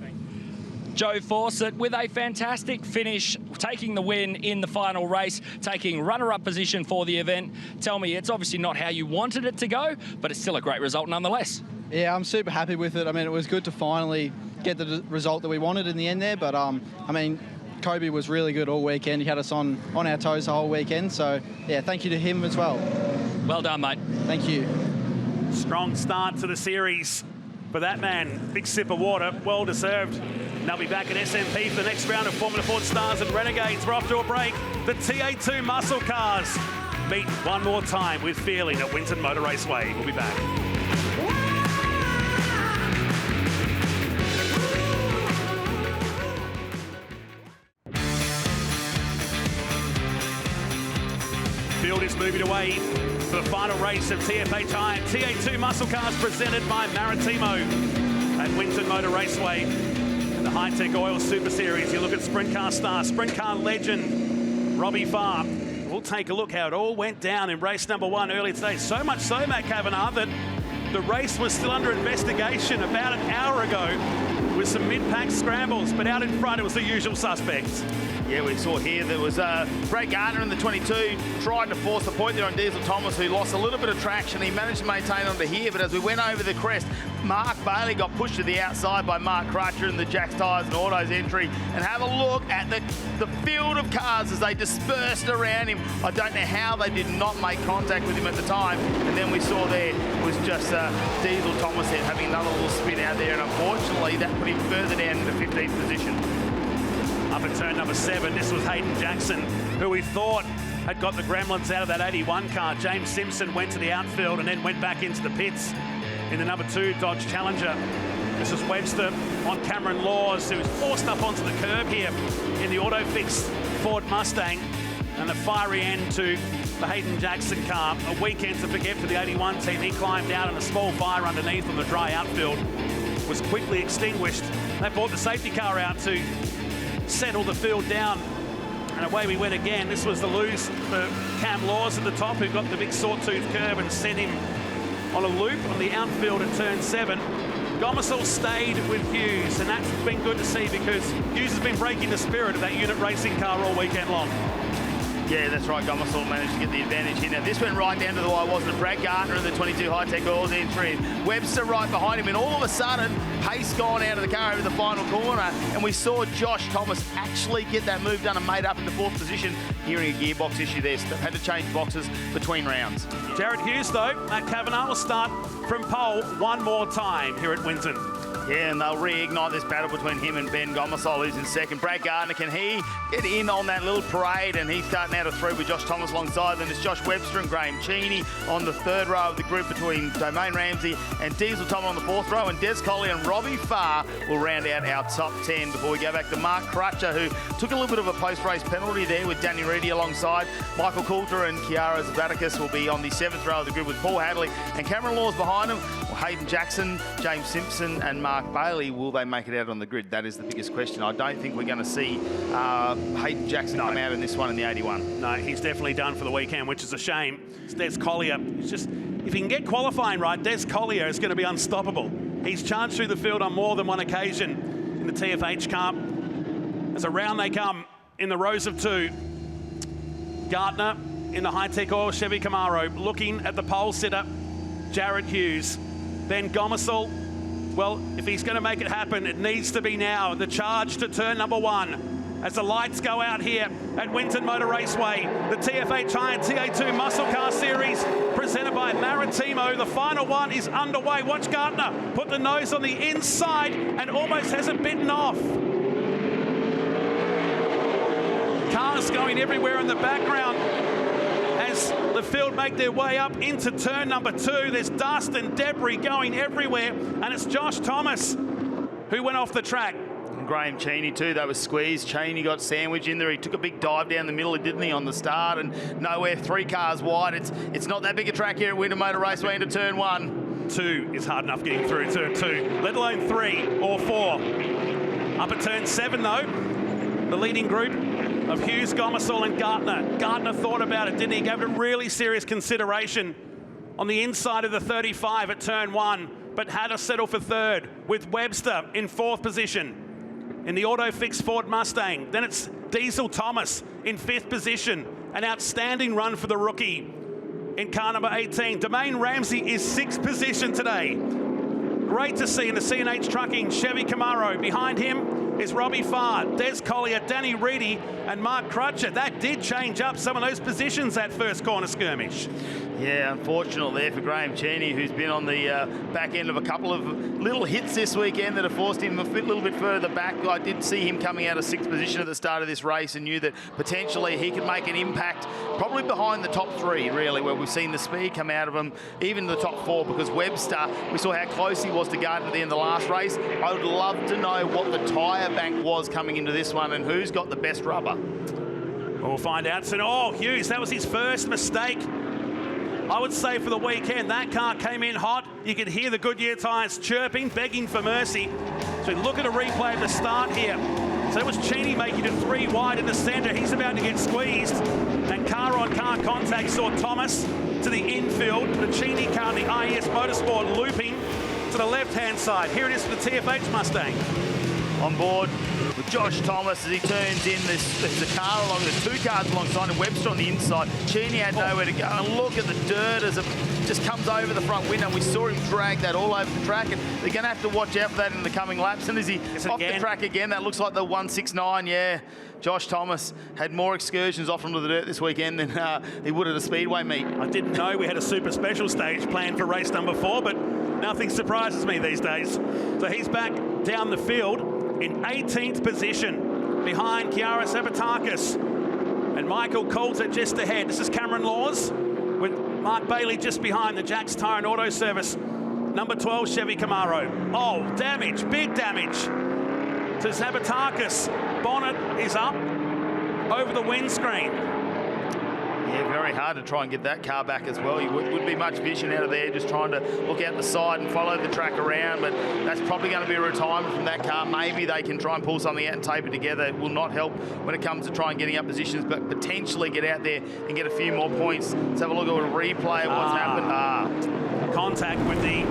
Joe Fawcett with a fantastic finish, taking the win in the final race, taking runner-up position for the event. Tell me, it's obviously not how you wanted it to go, but it's still a great result nonetheless. Yeah, I'm super happy with it. I mean, it was good to finally get the result that we wanted in the end there, but I mean, Kobe was really good all weekend. He had us on our toes the whole weekend, so yeah, thank you to him as well. Well done, mate. Thank you. Strong start to the series for that man. Big sip of water, well deserved. And they'll be back at SMP for the next round of Formula Ford Stars and Renegades. We're off to a break. The TA2 muscle cars meet one more time with Feeling at Winton Motor Raceway. We'll be back. Field is moving away for the final race of TFA Time. TA2 muscle cars presented by Maritimo at Winton Motor Raceway. And the Hi-Tec Oil Super Series. You look at sprint car star, sprint car legend, Robbie Farr. We'll take a look how it all went down in race number 1 earlier today. So much so, Matt Kavanagh, that the race was still under investigation about an hour ago with some mid-pack scrambles, but out in front it was the usual suspects. Yeah, we saw here there was Brett Gardner in the 22 trying to force the point there on Diesel Thomas, who lost a little bit of traction. He managed to maintain onto here, but as we went over the crest, Mark Bailey got pushed to the outside by Mark Crutcher in the Jack's Tyres and Autos entry. And have a look at the field of cars as they dispersed around him. I don't know how they did not make contact with him at the time. And then we saw there it was just Diesel Thomas having another little spin out there, and unfortunately that put him further down into 15th position. Up at turn number 7, this was Hayden Jackson, who we thought had got the gremlins out of that 81 car. James Simpson went to the outfield and then went back into the pits in the number 2 Dodge Challenger. This is Webster on Cameron Laws, who was forced up onto the curb here in the Autofix Ford Mustang. And the fiery end to the Hayden Jackson car. A weekend to forget for the 81 team. He climbed out and a small fire underneath on the dry outfield was quickly extinguished. They brought the safety car out to settle the field down, and away we went again. This was the lose for Cam Laws at the top, who got the big sawtooth curve and sent him on a loop on the outfield at turn 7. Gomersall stayed with Hughes, and that's been good to see because Hughes has been breaking the spirit of that unit racing car all weekend long. Yeah, that's right. Gomersall managed to get the advantage here. Now, this went right down to the wire, wasn't it? Brad Gardner in the 22 Hi-Tec Oils entry. Webster right behind him, and all of a sudden, pace gone out of the car over the final corner, and we saw Josh Thomas actually get that move done and made up into 4th position. Hearing a gearbox issue there, had to change boxes between rounds. Jared Hughes, though, Matt Kavanagh will start from pole one more time here at Winton. Yeah, and they'll reignite this battle between him and Ben Gomersall, who's in second. Brad Gardner, can he get in on that little parade? And he's starting out of 3 with Josh Thomas alongside. Then it's Josh Webster and Graham Cheney on the 3rd row of the group between Domain Ramsey and Diesel Thomas on the 4th row. And Des Colley and Robbie Farr will round out our top 10 before we go back to Mark Crutcher, who took a little bit of a post-race penalty there with Danny Reedy alongside. Michael Coulter and Chiara Zavatakis will be on the 7th row of the group with Paul Hadley and Cameron Laws behind him. Well, Hayden Jackson, James Simpson and Mark Bailey, will they make it out on the grid? That is the biggest question. I don't think we're going to see Hayden Jackson come out in this one in the 81. No, he's definitely done for the weekend, which is a shame. It's Des Collier. It's just, if he can get qualifying right, Des Collier is going to be unstoppable. He's charged through the field on more than one occasion in the TFH Cup. As around they come in the rows of two. Gardner in the Hi-Tec Oil Chevy Camaro, looking at the pole sitter, Jared Hughes. Then Gomersall. Well, if he's going to make it happen, it needs to be now. The charge to turn number 1. As the lights go out here at Winton Motor Raceway, the TFH TA2 Muscle Car Series presented by Maritimo. The final one is underway. Watch Gardner put the nose on the inside and almost has it bitten off. Cars going everywhere in the background as the field make their way up into turn number 2. There's dust and debris going everywhere, and it's Josh Thomas who went off the track. And Graham Cheney too, they were squeezed. Cheney got sandwiched in there. He took a big dive down the middle, didn't he, on the start, and nowhere, 3 cars wide. It's not that big a track here at Winton Motor Raceway into turn 1. 2 is hard enough getting through turn 2, let alone 3 or 4. Up at turn 7 though, the leading group of Hughes, Gomersall and Gardner. Gardner thought about it, didn't he? Gave it really serious consideration on the inside of the 35 at turn 1, but had to settle for 3rd with Webster in 4th position in the Autofix Ford Mustang. Then it's Diesel Thomas in 5th position. An outstanding run for the rookie in car number 18. Domain Ramsey is 6th position today. Great to see in the C&H Trucking Chevy Camaro. Behind him is Robbie Farr, Des Collier, Danny Reedy and Mark Crutcher. That did change up some of those positions that first corner skirmish. Yeah, unfortunate there for Graham Cheney, who's been on the back end of a couple of little hits this weekend that have forced him a little bit further back. I did see him coming out of 6th position at the start of this race and knew that potentially he could make an impact, probably behind the top 3, really, where we've seen the speed come out of him, even the top 4, because Webster, we saw how close he was to Gardner at the end of the last race. I would love to know what the tyre bank was coming into this one and who's got the best rubber. We'll find out soon. Oh, Hughes, that was his first mistake. I would say for the weekend, that car came in hot. You could hear the Goodyear tyres chirping, begging for mercy. So look at a replay of the start here. So it was Cheney making it 3 wide in the centre. He's about to get squeezed. And car-on-car contact saw Thomas to the infield. The Cheney car, the IES Motorsport, looping to the left-hand side. Here it is for the TFH Mustang. On board with Josh Thomas as he turns in. There's a car along, there's 2 cars alongside him, Webster on the inside. Cheney had nowhere to go, and look at the dirt as it just comes over the front window. We saw him drag that all over the track, and they're going to have to watch out for that in the coming laps. And is he off the track again? That looks like the 169, yeah. Josh Thomas had more excursions off onto the dirt this weekend than he would at a Speedway meet. I didn't know we had a super special stage planned for race number 4, but nothing surprises me these days. So he's back down the field in 18th position behind Chiara Sabatakis and Michael Coulter just ahead. This is Cameron Laws with Mark Bailey just behind the Jack's Tire and Auto Service number 12 Chevy Camaro. Oh, damage, big damage to Sabatakis. Bonnet is up over the windscreen. Yeah, very hard to try and get that car back as well. You wouldn't be much vision out of there, just trying to look out the side and follow the track around, but that's probably going to be a retirement from that car. Maybe they can try and pull something out and tape it together. It will not help when it comes to trying getting up positions, but potentially get out there and get a few more points. Let's have a look at a replay of what's happened. Contact with the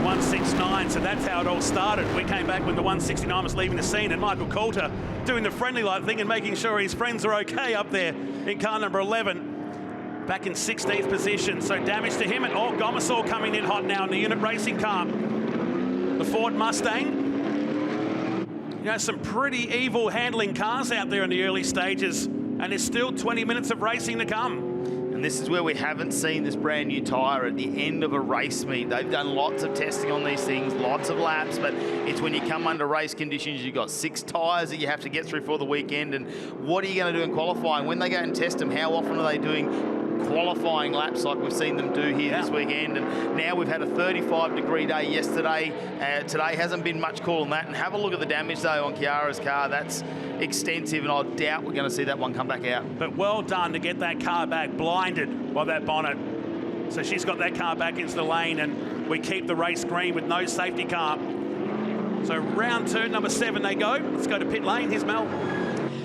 169, so that's how it all started. We came back when the 169 was leaving the scene, and Michael Coulter doing the friendly-like thing and making sure his friends are okay up there in car number 11, back in 16th position. So damage to him, and Gomersall coming in hot now in the unit racing car. The Ford Mustang. You know, some pretty evil handling cars out there in the early stages, and there's still 20 minutes of racing to come. And this is where we haven't seen this brand new tyre at the end of a race meet. They've done lots of testing on these things, lots of laps, but it's when you come under race conditions, you've got 6 tyres that you have to get through for the weekend. And what are you going to do in qualifying? When they go and test them, how often are they doing qualifying laps like we've seen them do here this weekend? And now we've had a 35-degree day yesterday. Today hasn't been much cool on that. And have a look at the damage, though, on Chiara's car. That's extensive, and I doubt we're going to see that one come back out. But well done to get that car back, blinded by that bonnet. So she's got that car back into the lane, and we keep the race green with no safety car. So round turn number 7 they go. Let's go to pit lane. Here's Mel.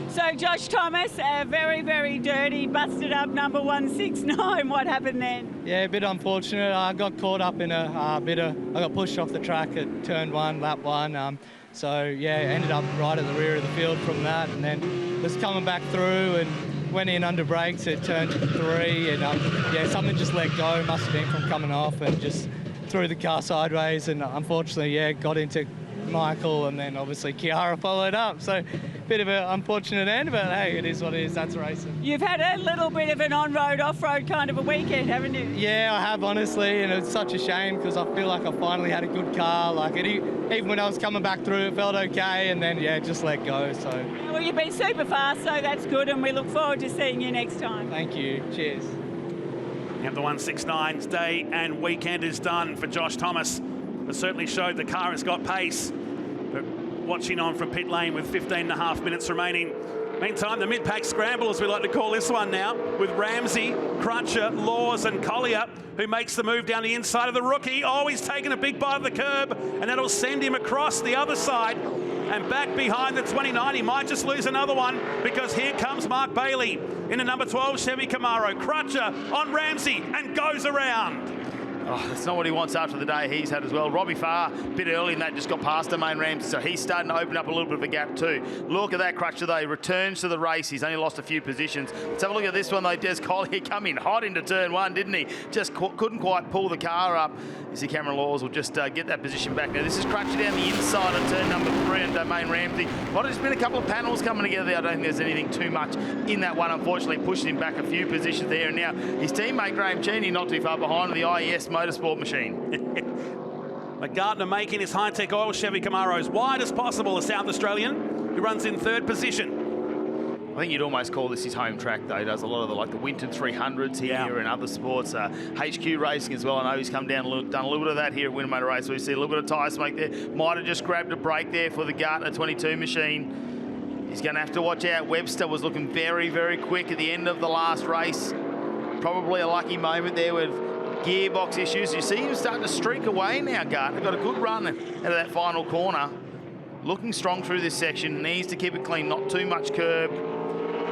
So Josh Thomas, very, very dirty, busted up number 169. What happened then? Yeah, a bit unfortunate. I got caught up in I got pushed off the track at turn 1, lap 1. So yeah, ended up right at the rear of the field from that, and then was coming back through and went in under brakes at turn 3, and yeah, something just let go. Must have been from coming off, and just threw the car sideways, and unfortunately, yeah, got into Michael, and then obviously Kiara followed up. So bit of an unfortunate end, but hey, it is what it is. That's racing. You've had a little bit of an on-road, off-road kind of a weekend, haven't you? Yeah, I have, honestly, and it's such a shame because I feel like I finally had a good car. Like even when I was coming back through, it felt okay, and then yeah, just let go. So. Well, you've been super fast, so that's good, and we look forward to seeing you next time. Thank you. Cheers. And the 169's day and weekend is done for Josh Thomas. It certainly showed the car has got pace. But watching on from pit lane with 15.5 minutes remaining. Meantime, the mid-pack scramble, as we like to call this one now, with Ramsey, Crutcher, Laws and Collier, who makes the move down the inside of the rookie. Oh, he's taken a big bite of the curb, and that'll send him across the other side and back behind the 29. He might just lose another one, because here comes Mark Bailey in the number 12 Chevy Camaro. Crutcher on Ramsey and goes around. Oh, that's not what he wants after the day he's had as well. Robbie Farr, a bit early in that, just got past the main Ramsey, so he's starting to open up a little bit of a gap too. Look at that Crutcher though, he returns to the race. He's only lost a few positions. Let's have a look at this one though. Des Collier come in hot into turn 1, didn't he? Just couldn't quite pull the car up. You see Cameron Laws will just get that position back. Now this is Crutcher down the inside on turn number 3 on Domain Ramsey. Might have just been a couple of panels coming together there. I don't think there's anything too much in that one, unfortunately, pushing him back a few positions there. And now his teammate Graham Cheney not too far behind on the IES Motorsport machine. McGartner making his Hi-Tec oil Chevy Camaro as wide as possible, the South Australian, who runs in 3rd position. I think you'd almost call this his home track though. He does a lot of the Winton 300s here and other sports. HQ racing as well. I know he's come down and done a little bit of that here at Winton Motor Raceway. We see a little bit of tyre smoke there. Might have just grabbed a break there for the Gartner 22 machine. He's going to have to watch out. Webster was looking very, very quick at the end of the last race. Probably a lucky moment there with gearbox issues. You see him starting to streak away now, Gartner. Got a good run out of that final corner. Looking strong through this section. Needs to keep it clean, not too much curb.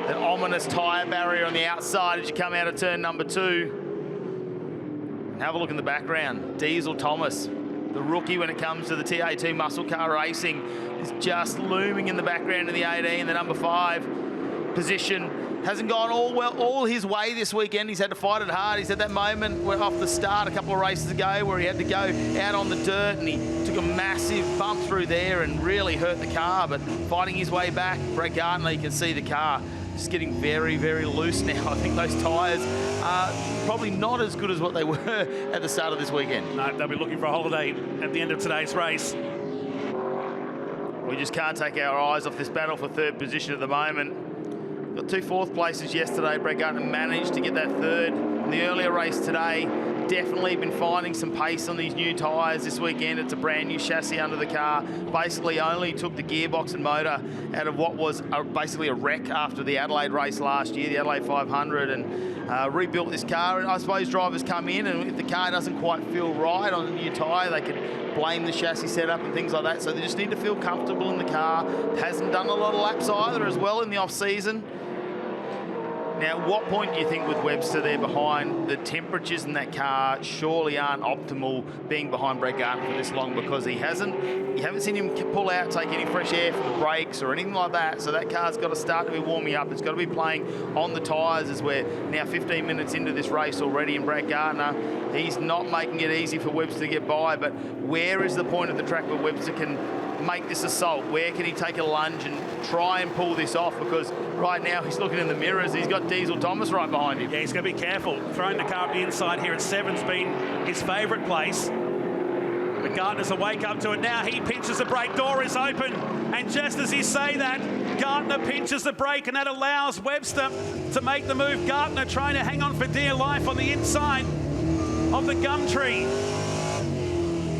That ominous tyre barrier on the outside as you come out of turn number 2. Have a look in the background. Diesel Thomas, the rookie when it comes to the TA2 muscle car racing, is just looming in the background of the 18, the number 5 position. Hasn't gone all his way this weekend. He's had to fight it hard. He's had that moment off the start a couple of races ago where he had to go out on the dirt and he took a massive bump through there and really hurt the car, but fighting his way back. Brett Gardner, you can see the car just getting very, very loose now. I think those tyres are probably not as good as what they were at the start of this weekend. No, they'll be looking for a holiday at the end of today's race. We just can't take our eyes off this battle for 3rd position at the moment. Got 2 4th places yesterday. Brett Gardner managed to get that 3rd in the earlier race today. Definitely been finding some pace on these new tyres this weekend. It's a brand new chassis under the car. Basically only took the gearbox and motor out of what was basically a wreck after the Adelaide race last year, the Adelaide 500, and rebuilt this car. And I suppose drivers come in, and if the car doesn't quite feel right on the new tyre, they could blame the chassis setup and things like that. So they just need to feel comfortable in the car. Hasn't done a lot of laps either as well in the off-season. Now, at what point do you think with Webster there behind, the temperatures in that car surely aren't optimal being behind Brett Gardner for this long, because you haven't seen him pull out, take any fresh air from the brakes or anything like that. So that car's got to start to be warming up. It's got to be playing on the tyres as we're now 15 minutes into this race already. And Brett Gardner, he's not making it easy for Webster to get by, but where is the point of the track where Webster can make this assault? Where can he take a lunge and try and pull this off? Because right now he's looking in the mirrors. He's got Diesel Thomas right behind him. Yeah, he's going to be careful. Throwing the car up the inside here at 7's been his favourite place. But Gardner's awake up to it now. He pinches the brake, door is open. And just as he say that, Gardner pinches the brake, and that allows Webster to make the move. Gardner trying to hang on for dear life on the inside of the Gumtree.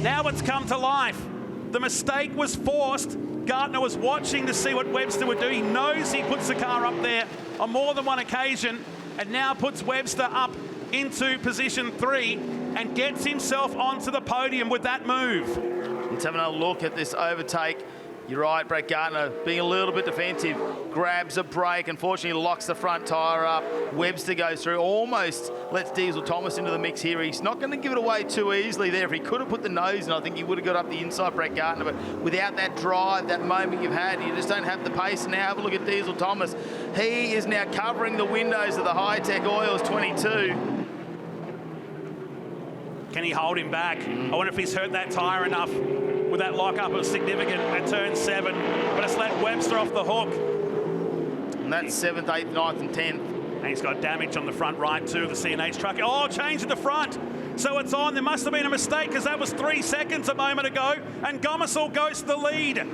Now it's come to life. The mistake was forced. Gardner was watching to see what Webster would do. He knows he puts the car up there on more than one occasion, and now puts Webster up into position 3 and gets himself onto the podium with that move. Let's have another look at this overtake. You're right, Brett Gardner being a little bit defensive, grabs a brake, unfortunately locks the front tyre up. Webster goes through, almost lets Diesel Thomas into the mix here. He's not going to give it away too easily there. If he could have put the nose in, I think he would have got up the inside, Brett Gardner, but without that drive, that moment you've had, you just don't have the pace. Now have a look at Diesel Thomas. He is now covering the windows of the Hi-Tec Oils 22. Can he hold him back? I wonder if he's hurt that tyre enough with that lockup. It was significant at turn 7, but it's let Webster off the hook. And that's 7th, 8th, 9th and 10th. And he's got damage on the front right too, the CNH truck. Oh, change at the front. So it's on. There must have been a mistake because that was 3 seconds a moment ago. And Gomersall goes to the lead.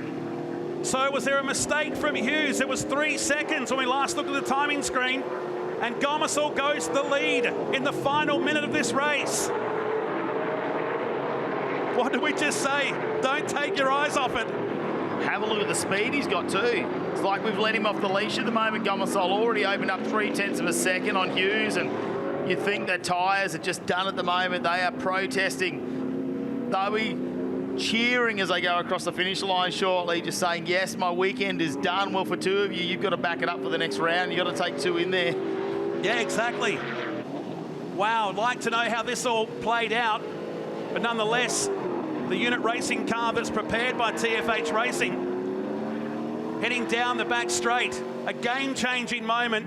So was there a mistake from Hughes? It was 3 seconds when we last looked at the timing screen. And Gomersall goes to the lead in the final minute of this race. What did we just say? Don't take your eyes off it. Have a look at the speed he's got too. It's like we've let him off the leash at the moment. Gomersall already opened up 0.3 of a second on Hughes, and you'd think that tyres are just done at the moment. They are protesting. They'll be cheering as they go across the finish line shortly, just saying, yes, my weekend is done. Well, for 2 of you, you've got to back it up for the next round. You've got to take 2 in there. Yeah, exactly. Wow, I'd like to know how this all played out, but nonetheless, the unit racing car that's prepared by TFH Racing heading down the back straight. A game-changing moment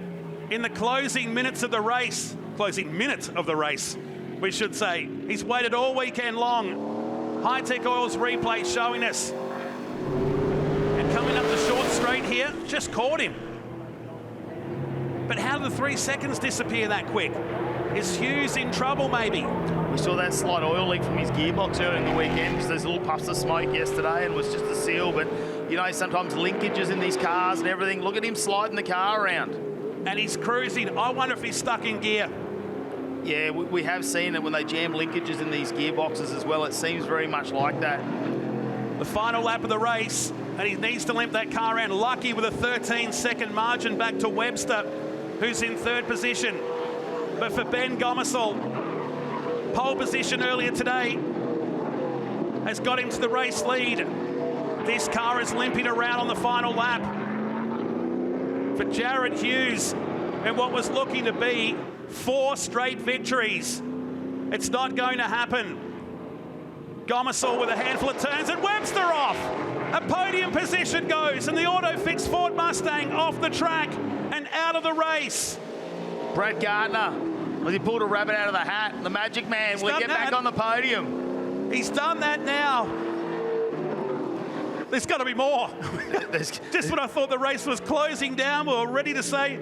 in the closing minutes of the race. Closing minute of the race, we should say. He's waited all weekend long. Hi-Tec Oils replay showing us. And coming up the short straight here, just caught him. But how did the 3 seconds disappear that quick? Is Hughes in trouble, maybe? We saw that slight oil leak from his gearbox earlier in the weekend. There's little puffs of smoke yesterday and was just a seal. But, you know, sometimes linkages in these cars and everything. Look at him sliding the car around. And he's cruising. I wonder if he's stuck in gear. Yeah, we have seen it when they jam linkages in these gearboxes as well. It seems very much like that. The final lap of the race, and he needs to limp that car around. Lucky with a 13-second margin back to Webster, who's in 3rd position. But for Ben Gomersall, pole position earlier today has got him to the race lead. This car is limping around on the final lap. For Jared Hughes and what was looking to be 4 straight victories, it's not going to happen. Gomersall with a handful of turns and Webster off. A podium position goes and the Autofix Ford Mustang off the track and out of the race. Brett Gardner, as he pulled a rabbit out of the hat, the magic man will get back on the podium. He's done that now. There's got to be more. Just when I thought the race was closing down, we were ready to say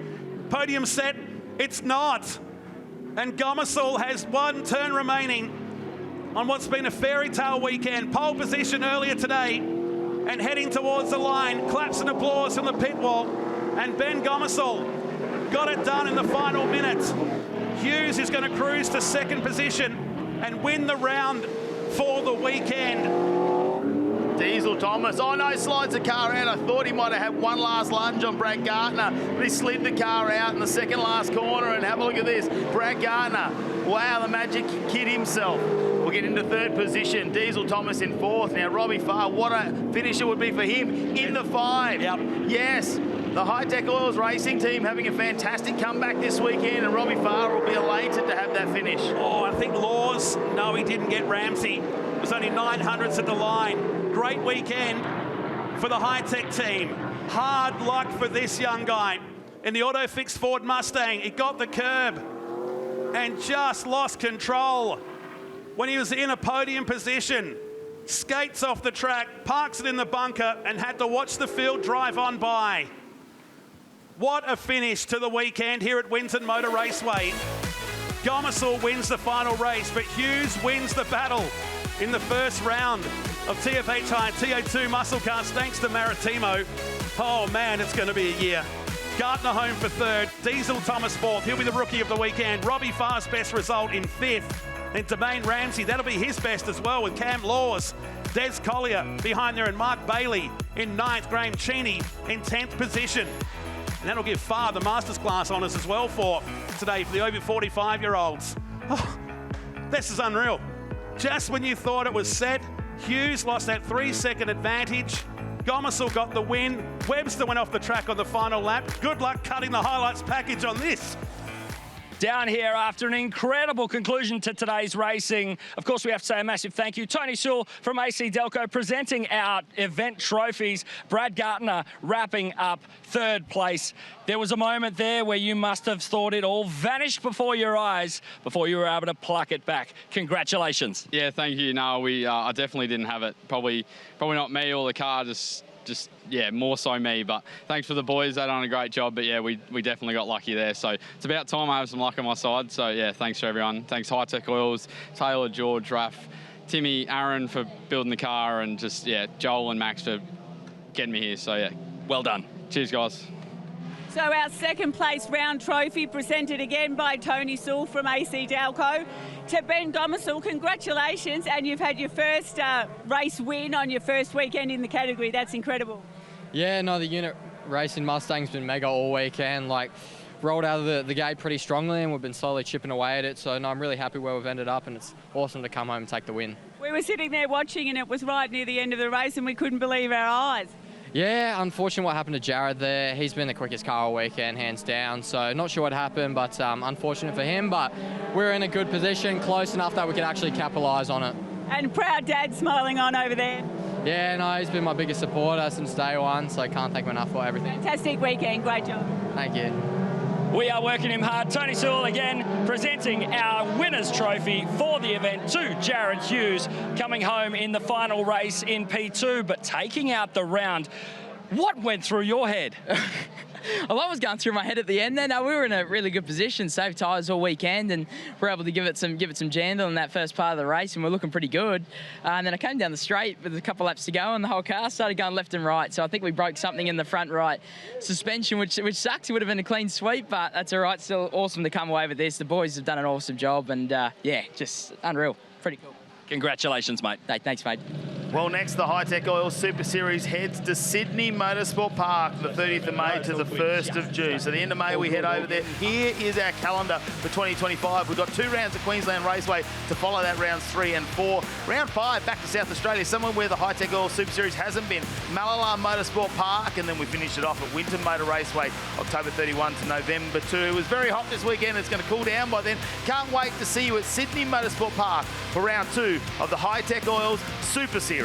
podium set, it's not. And Gomersall has 1 turn remaining on what's been a fairy tale weekend. Pole position earlier today and heading towards the line. Claps and applause from the pit wall. And Ben Gomersall got it done in the final minute. Hughes is going to cruise to 2nd position and win the round for the weekend. Diesel Thomas, oh no, slides the car out. I thought he might have had one last lunge on Brad Gardner, but he slid the car out in the 2nd last corner. And have a look at this, Brad Gardner, wow, the magic kid himself will get into 3rd position. Diesel Thomas in 4th. Now Robbie Farr, what a finish it would be for him in the 5. Yep. Yes. The Hi-Tec Oils racing team having a fantastic comeback this weekend, and Robbie Farr will be elated to have that finish. Oh, I think Laws, no, he didn't get Ramsey. It was only 900ths at the line. Great weekend for the Hi-Tec team. Hard luck for this young guy. In the Autofix Ford Mustang, he got the curb and just lost control when he was in a podium position. Skates off the track, parks it in the bunker, and had to watch the field drive on by. What a finish to the weekend here at Winton Motor Raceway. Gomersall wins the final race, but Hughes wins the battle in the 1st round of TFH High TA2 muscle cars thanks to Maritimo. Oh man, it's going to be a year. Gardner home for 3rd, Diesel Thomas 4th. He'll be the rookie of the weekend. Robbie Farr's best result in 5th. And Domain Ramsey, that'll be his best as well with Cam Laws. Des Collier behind there and Mark Bailey in 9th. Graham Cheney in 10th position. And that'll give Farr the Masters class honours as well for today for the over 45-year-olds. Oh, this is unreal. Just when you thought it was set, Hughes lost that 3-second advantage. Gomersall got the win. Webster went off the track on the final lap. Good luck cutting the highlights package on this. Down here after an incredible conclusion to today's racing. Of course, we have to say a massive thank you. Tony Sewell from AC Delco presenting our event trophies. Brad Gartner wrapping up 3rd place. There was a moment there where you must have thought it all vanished before your eyes before you were able to pluck it back. Congratulations. Yeah, thank you. No, I definitely didn't have it. Probably not me or the car, just yeah, more so me. But thanks for the boys, they've done a great job. But yeah, we definitely got lucky there. So it's about time I have some luck on my side. So yeah, thanks for everyone. Thanks Hi-Tec Oils, Taylor, George, Raph, Timmy, Aaron for building the car, and just yeah, Joel and Max for getting me here. So yeah, well done. Cheers, guys. So our 2nd place round trophy presented again by Tony Sewell from AC Delco. To Ben Gomersall, congratulations, and you've had your first race win on your first weekend in the category. That's incredible. Yeah, no, the unit racing Mustang's been mega all weekend. Like, rolled out of the gate pretty strongly, and we've been slowly chipping away at it. So no, I'm really happy where we've ended up, and it's awesome to come home and take the win. We were sitting there watching, and it was right near the end of the race, and we couldn't believe our eyes. Yeah, unfortunate what happened to Jared there. He's been the quickest car all weekend, hands down. So not sure what happened, but unfortunate for him. But we're in a good position, close enough that we can actually capitalise on it. And proud dad smiling on over there. Yeah, no, he's been my biggest supporter since day one, so I can't thank him enough for everything. Fantastic weekend, great job. Thank you. We are working him hard. Tony Sewell again presenting our winner's trophy for the event to Jared Hughes, coming home in the final race in P2, but taking out the round. What went through your head? A lot was going through my head at the end there. No, we were in a really good position, saved tyres all weekend, and we're able to give it some jandle in that first part of the race, and we're looking pretty good. And then I came down the straight with a couple laps to go, and the whole car started going left and right. So I think we broke something in the front right suspension, which sucks. It would have been a clean sweep, but that's all right. Still awesome to come away with this. The boys have done an awesome job, and yeah, just unreal. Pretty cool. Congratulations, mate. Hey, thanks, mate. Well, next, the Hi-Tec Oil Super Series heads to Sydney Motorsport Park, the 30th of May to the 1st of June. So the end of May, we head over there. Here is our calendar for 2025. We've got 2 rounds at Queensland Raceway to follow that rounds 3 and 4. Round 5, back to South Australia, somewhere where the Hi-Tec Oil Super Series hasn't been. Malala Motorsport Park, and then we finish it off at Winton Motor Raceway, October 31 to November 2. It was very hot this weekend. It's going to cool down by then. Can't wait to see you at Sydney Motorsport Park for round 2 of the Hi-Tec Oils Super Series.